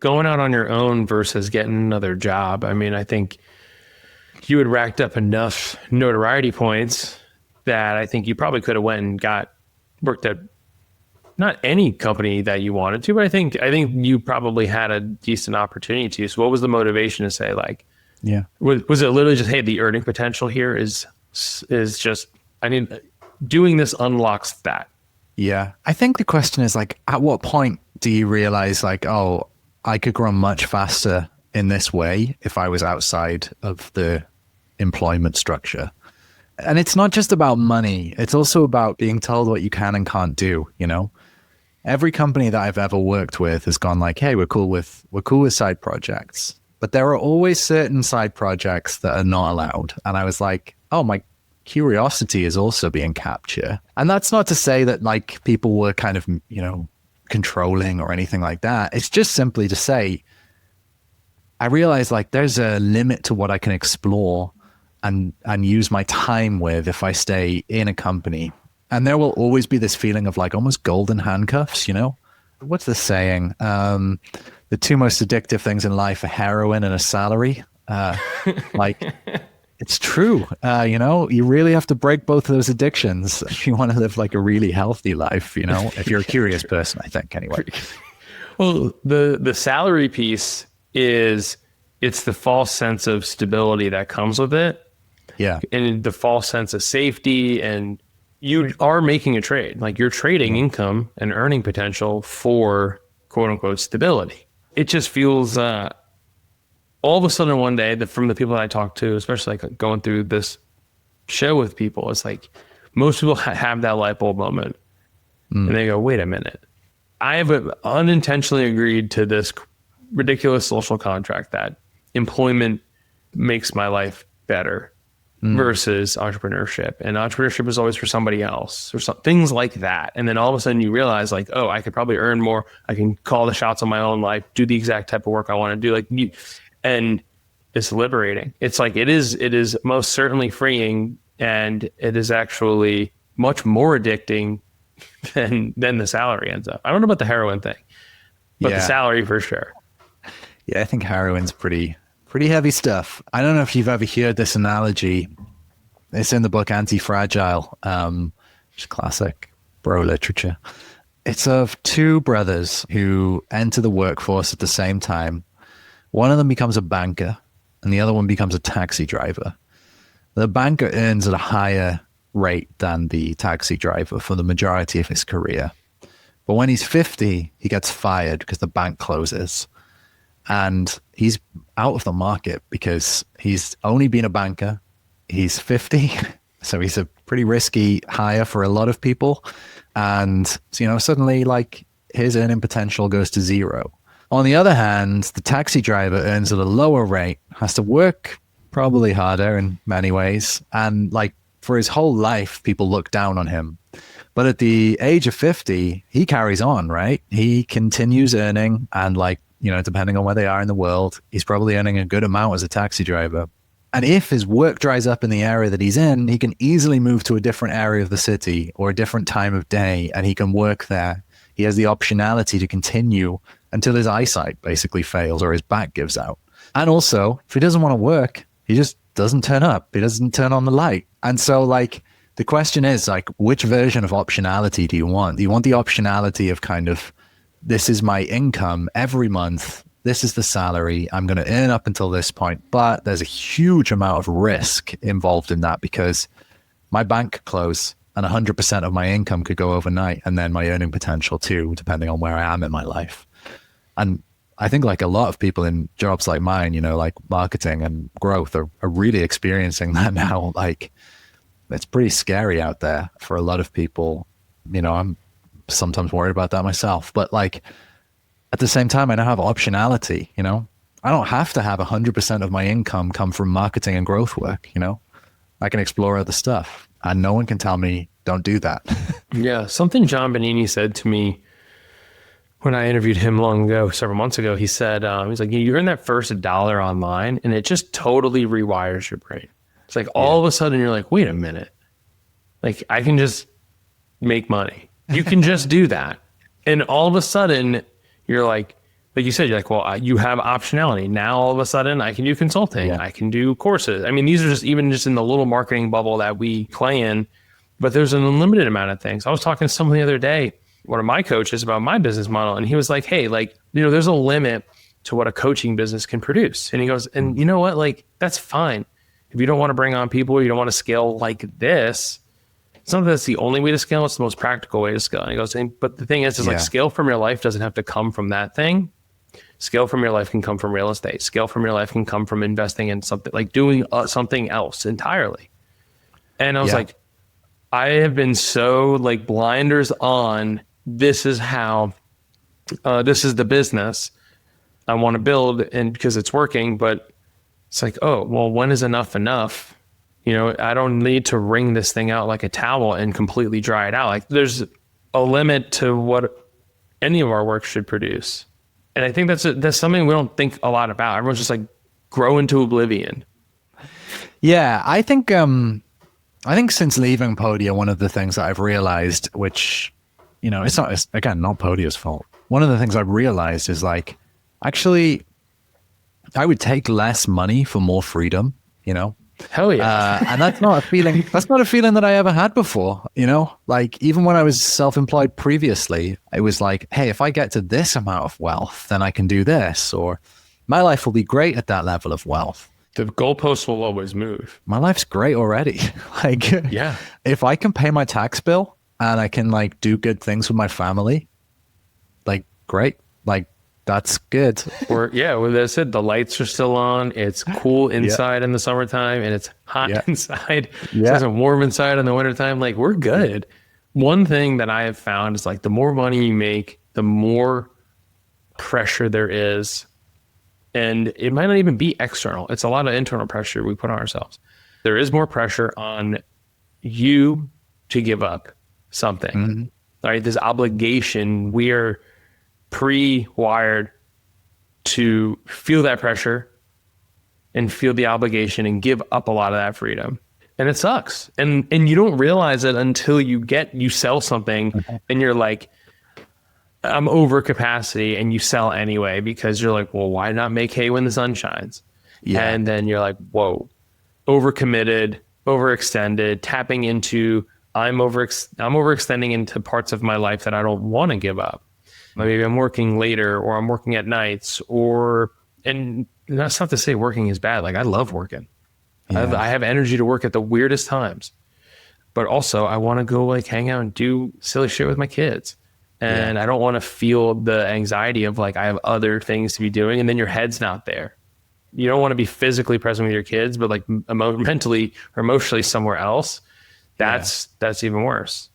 going out on your own versus getting another job. I mean, I think you had racked up enough notoriety points that I think you probably could have went and worked at not any company that you wanted to, but I think you probably had a decent opportunity to. So what was the motivation to say, like, Yeah. was it literally just, hey, the earning potential here is just, doing this unlocks that? Yeah. I think the question is like, at what point do you realize like, oh, I could grow much faster in this way if I was outside of the employment structure? And it's not just about money. It's also about being told what you can and can't do, you know? Every company that I've ever worked with has gone like, hey, we're cool with side projects. But there are always certain side projects that are not allowed. And I was like, oh, my curiosity is also being captured. And that's not to say that like people were kind of, you know, controlling or anything like that. It's just simply to say, I realize like there's a limit to what I can explore and use my time with if I stay in a company. And there will always be this feeling of like almost golden handcuffs, you know? What's the saying? The two most addictive things in life are heroin and a salary. Like, it's true. You know, you really have to break both of those addictions if you want to live like a really healthy life, you know, if you're a curious person, I think, anyway. Well, the salary piece it's the false sense of stability that comes with it. Yeah. And the false sense of safety, and you are making a trade. Like, you're trading income and earning potential for quote unquote stability. It just feels all of a sudden one day, from the people that I talk to, especially like going through this show with people, it's like most people have that light bulb moment and they go, wait a minute, I have unintentionally agreed to this ridiculous social contract that employment makes my life better versus entrepreneurship. And entrepreneurship is always for somebody else or things like that. And then all of a sudden you realize like, oh, I could probably earn more. I can call the shots on my own life, do the exact type of work I want to do. And it's liberating. It's like, it is most certainly freeing. And it is actually much more addicting than the salary ends up. I don't know about the heroin thing, but the salary for sure. Yeah, I think heroin's pretty heavy stuff. I don't know if you've ever heard this analogy. It's in the book Anti-Fragile, which is classic bro literature. It's of two brothers who enter the workforce at the same time. One of them becomes a banker and the other one becomes a taxi driver. The banker earns at a higher rate than the taxi driver for the majority of his career. But when he's 50, he gets fired because the bank closes. And he's out of the market because he's only been a banker. He's 50. So he's a pretty risky hire for a lot of people. And, you know, suddenly like his earning potential goes to zero. On the other hand, the taxi driver earns at a lower rate, has to work probably harder in many ways. And like for his whole life, people look down on him. But at the age of 50, he carries on, right? He continues earning and like, you know, depending on where they are in the world, he's probably earning a good amount as a taxi driver. And if his work dries up in the area that he's in, he can easily move to a different area of the city or a different time of day, and he can work there. He has the optionality to continue until his eyesight basically fails or his back gives out. And also, if he doesn't want to work, he just doesn't turn up. He doesn't turn on the light. And so like, the question is like, which version of optionality do you want? Do you want the optionality of kind of, this is my income every month, this is the salary, I'm going to earn up until this point, but there's a huge amount of risk involved in that because my bank could close and 100% of my income could go overnight, and then my earning potential too, depending on where I am in my life. And I think like a lot of people in jobs like mine, you know, like marketing and growth are really experiencing that now. Like, it's pretty scary out there for a lot of people. You know, I'm sometimes worried about that myself, but like at the same time, I now have optionality, you know, I don't have to have 100% of my income come from marketing and growth work. You know, I can explore other stuff and no one can tell me don't do that. Yeah. Something John Benini said to me when I interviewed him long ago, several months ago, he said, he's like, you earn that first $1 online and it just totally rewires your brain. It's like all of a sudden you're like, wait a minute, like I can just make money. You can just do that. And all of a sudden you're like, like you said, you're like, well, you have optionality. Now all of a sudden I can do consulting. Yeah. I can do courses. I mean, these are just even just in the little marketing bubble that we play in, but there's an unlimited amount of things. I was talking to someone the other day, one of my coaches, about my business model. And he was like, hey, like, there's a limit to what a coaching business can produce. And he goes, and you know what, like, that's fine. If you don't want to bring on people, you don't want to scale like this, it's not that that's the only way to scale. It's the most practical way to scale. And he goes, but the thing is like, scale from your life doesn't have to come from that thing. Scale from your life can come from real estate. Scale from your life can come from investing in something, like doing something else entirely. And I was like, I have been so like blinders on, this is how, this is the business I want to build, and because it's working, but it's like, oh, well, when is enough enough? I don't need to wring this thing out like a towel and completely dry it out. Like, there's a limit to what any of our work should produce. And I think that's something we don't think a lot about. Everyone's just like, grow into oblivion. Yeah, I think since leaving Podia, one of the things that I've realized, which, it's not Podia's fault. One of the things I've realized is like, actually, I would take less money for more freedom, Hell yeah. And that's not a feeling that I ever had before, like even when I was self-employed previously, it was like, hey, if I get to this amount of wealth, then I can do this, or my life will be great at that level of wealth. The goalposts will always move. My life's great already. Like, yeah, if I can pay my tax bill and I can like do good things with my family, like, great. Like, that's good. Or well, that's it. The lights are still on. It's cool inside in the summertime, and it's hot inside. It's warm inside in the wintertime. Like, we're good. One thing that I have found is like, the more money you make, the more pressure there is. And it might not even be external. It's a lot of internal pressure we put on ourselves. There is more pressure on you to give up something. Mm-hmm. Right? This obligation, we are pre-wired to feel that pressure and feel the obligation and give up a lot of that freedom. And it sucks. And you don't realize it until you sell something and you're like, I'm over capacity, and you sell anyway because you're like, well, why not make hay when the sun shines? Yeah. And then you're like, whoa, overcommitted, overextended, tapping into, I'm overextending into parts of my life that I don't want to give up. Maybe I'm working later, or I'm working at nights, and that's not to say working is bad. Like, I love working. Yeah. I have energy to work at the weirdest times, but also I want to go like hang out and do silly shit with my kids. And I don't want to feel the anxiety of like, I have other things to be doing, and then your head's not there. You don't want to be physically present with your kids, but like mentally or emotionally somewhere else. That's even worse.